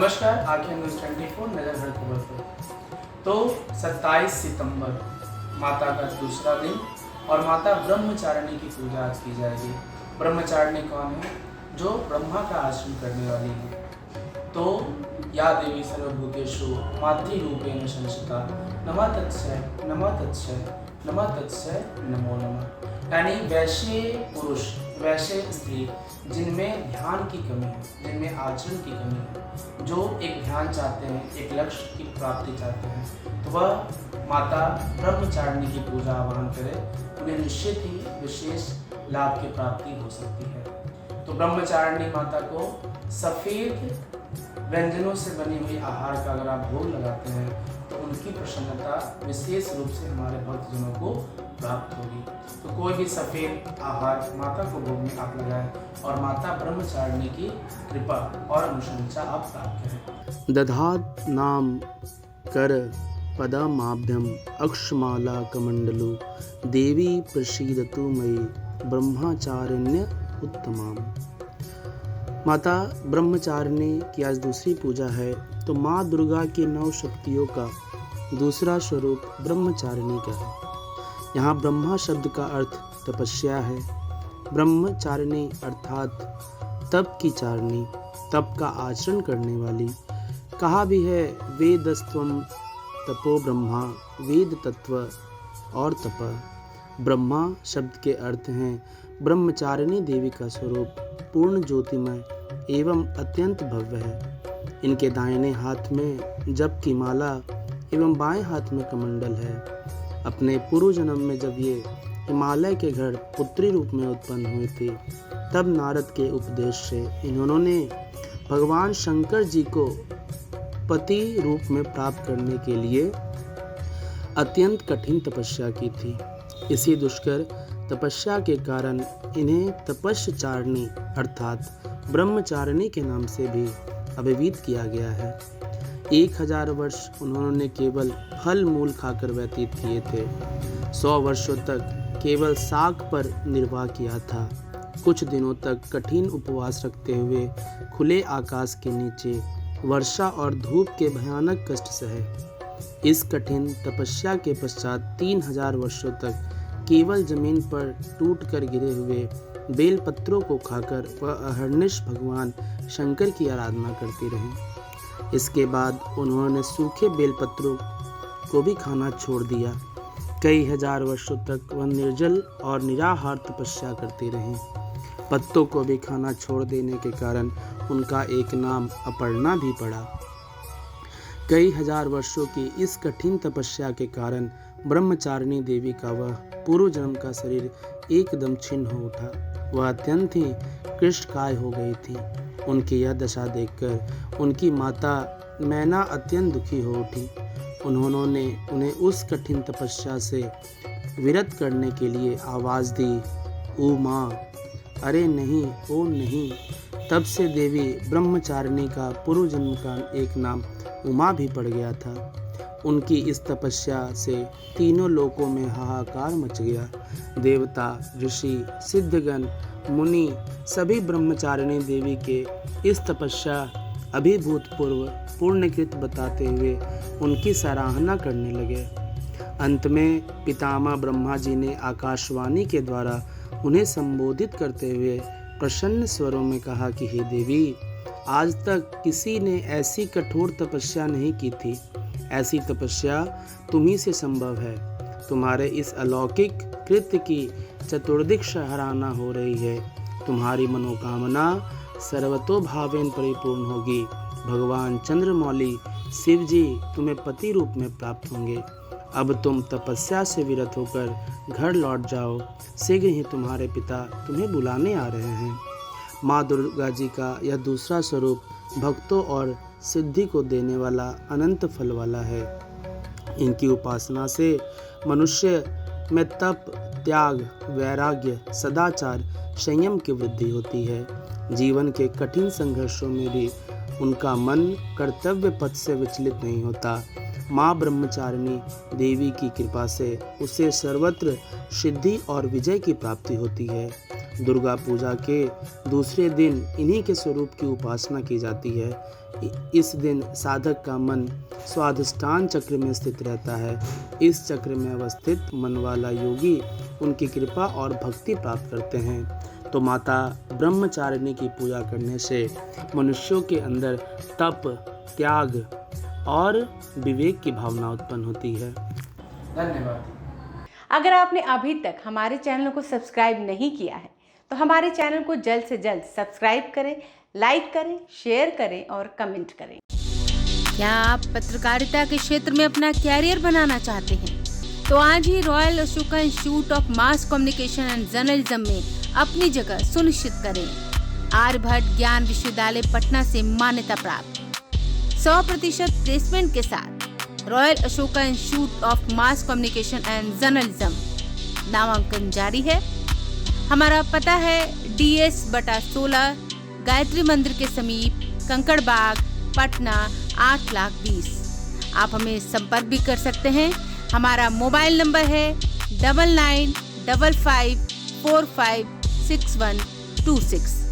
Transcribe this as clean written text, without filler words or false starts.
नमस्कार, आखिर न्यूज़ 24 नजर हर खबर पर। तो 27 सितंबर माता का दूसरा दिन और माता ब्रह्मचारिणी की पूजा आज की जाएगी। ब्रह्मचारिणी कौन है? जो ब्रह्मा का आश्रम करने वाली है। तो या देवी सर्वभूतेषु मातृरूपेण संस्थिता नमः तत्सै नमः तत्सै नमः तत्सै नमो नमः। यानी वैसे पुरुष, वैसे स्त्री जिनमें ध्यान की कमी है, जिनमें आचरण की कमी है, जो एक ध्यान चाहते हैं, एक लक्ष्य की प्राप्ति चाहते हैं, तो वह माता ब्रह्मचारिणी की पूजा आह्वान करें, उन्हें निश्चित ही विशेष लाभ की प्राप्ति हो सकती है। तो ब्रह्मचारिणी माता को सफ़ेद व्यंजनों से बनी हुई आहार का अगर आप भोग लगाते हैं तो उनकी प्रसन्नता विशेष रूप से हमारे भक्तजनों को प्राप्त होगी। तो कोई भी सफ़ेद आहार माता को भोग में आप लगाएं और माता ब्रह्मचारिणी की कृपा और अनुशंसा आप प्राप्त करें। दधात नाम कर पदमाभ्यम अक्षमाला कमंडलु देवी प्रसीदतु मयि ब्रह्मचारिण्य उत्तमाम। माता ब्रह्मचारिणी की आज दूसरी पूजा है। तो माँ दुर्गा की 9 शक्तियों का दूसरा स्वरूप ब्रह्मचारिणी का है। यहाँ ब्रह्मा शब्द का अर्थ तपस्या है। ब्रह्मचारिणी अर्थात तप की चारिणी, तप का आचरण करने वाली। कहा भी है वेदस्त्वम तपो ब्रह्मा, वेद तत्व और तप। ब्रह्मा शब्द के अर्थ हैं ब्रह्मचारिणी देवी का स्वरूप पूर्ण ज्योतिमय एवं अत्यंत भव्य है। इनके दाहिने हाथ में जप की माला एवं बाएं हाथ में कमंडल है। अपने पूर्व जन्म में जब ये हिमालय के घर पुत्री रूप में उत्पन्न हुई थी, तब नारद के उपदेश से इन्होंने भगवान शंकर जी को पति रूप में प्राप्त करने के लिए अत्यंत कठिन तपस्या की थी। इसी दुष्कर तपस्या के कारण इन्हें तपस्चारिणी अर्थात ब्रह्मचारिणी के नाम से भी अभिहित किया गया है। 1000 वर्ष उन्होंने केवल फल मूल खाकर व्यतीत किए थे। 100 वर्षों तक केवल साग पर निर्वाह किया था। कुछ दिनों तक कठिन उपवास रखते हुए खुले आकाश के नीचे वर्षा और धूप के भयानक कष्ट सहे। इस कठिन तपस्या के पश्चात 3000 वर्षों तक केवल जमीन पर टूटकर गिरे हुए बेल पत्रों को खाकर वह अहर्निश भगवान शंकर की आराधना करती रही। इसके बाद उन्होंने सूखे बेल पत्रों को भी खाना छोड़ दिया। कई हजार वर्षों तक वह निर्जल और निराहार तपस्या करती रहीं। पत्तों को भी खाना छोड़ देने के कारण उनका एक नाम अपर्णा भी पड़ा। कई हजार वर्षों की इस कठिन तपस्या के कारण ब्रह्मचारिणी देवी का वह पूर्व जन्म का शरीर एकदम छिन्न हो उठा। वह अत्यंत ही कृष्टकाय हो गई थी। उनकी यह दशा देखकर उनकी माता मैना अत्यंत दुखी हो उठी। उन्होंने उन्हें उस कठिन तपस्या से विरत करने के लिए आवाज़ दी, ओ माँ, अरे नहीं, ओ नहीं। तब से देवी ब्रह्मचारिणी का पूर्व जन्म का एक नाम उमा भी पड़ गया था। उनकी इस तपस्या से तीनों लोकों में हाहाकार मच गया। देवता, ऋषि, सिद्धगण, मुनि सभी ब्रह्मचारिणी देवी के इस तपस्या अभिभूतपूर्व पुण्यकृत बताते हुए उनकी सराहना करने लगे। अंत में पितामह ब्रह्मा जी ने आकाशवाणी के द्वारा उन्हें संबोधित करते हुए प्रसन्न स्वरों में कहा कि हे देवी, आज तक किसी ने ऐसी कठोर तपस्या नहीं की थी। ऐसी तपस्या तुम्ही से संभव है। तुम्हारे इस अलौकिक कृत्य की चतुर्दिक सराहना हो रही है। तुम्हारी मनोकामना सर्वतोभावेन परिपूर्ण होगी। भगवान चंद्रमौली शिव जी तुम्हें पति रूप में प्राप्त होंगे। अब तुम तपस्या से विरत होकर घर लौट जाओ। शीघ्र ही तुम्हारे पिता तुम्हें बुलाने आ रहे हैं। माँ दुर्गा जी का यह दूसरा स्वरूप भक्तों और सिद्धि को देने वाला अनंत फल वाला है। इनकी उपासना से मनुष्य में तप, त्याग, वैराग्य, सदाचार, संयम की वृद्धि होती है। जीवन के कठिन संघर्षों में भी उनका मन कर्तव्य पथ से विचलित नहीं होता। माँ ब्रह्मचारिणी देवी की कृपा से उसे सर्वत्र सिद्धि और विजय की प्राप्ति होती है। दुर्गा पूजा के दूसरे दिन इन्हीं के स्वरूप की उपासना की जाती है। इस दिन साधक का मन स्वाधिष्ठान चक्र में स्थित रहता है। इस चक्र में अवस्थित मन वाला योगी उनकी कृपा और भक्ति प्राप्त करते हैं। तो माता ब्रह्मचारिणी की पूजा करने से मनुष्यों के अंदर तप, त्याग और विवेक की भावना उत्पन्न होती है। धन्यवाद। अगर आपने अभी तक हमारे चैनल को सब्सक्राइब नहीं किया है तो हमारे चैनल को जल्द से जल्द सब्सक्राइब करें, लाइक करें, शेयर करें और कमेंट करें। क्या आप पत्रकारिता के क्षेत्र में अपना कैरियर बनाना चाहते हैं? तो आज ही royal Ashoka institute of mass communication and journalism में अपनी जगह सुनिश्चित करें। आर्यभट्ट ज्ञान विश्वविद्यालय पटना से मान्यता प्राप्त 100% प्लेसमेंट के साथ royal Ashoka institute of mass communication and journalism नामांकन जारी है। हमारा पता है DS/16 गायत्री मंदिर के समीप, कंकड़ बाग, पटना 8,20,000। आप हमें संपर्क भी कर सकते हैं। हमारा मोबाइल नंबर है 9955456126।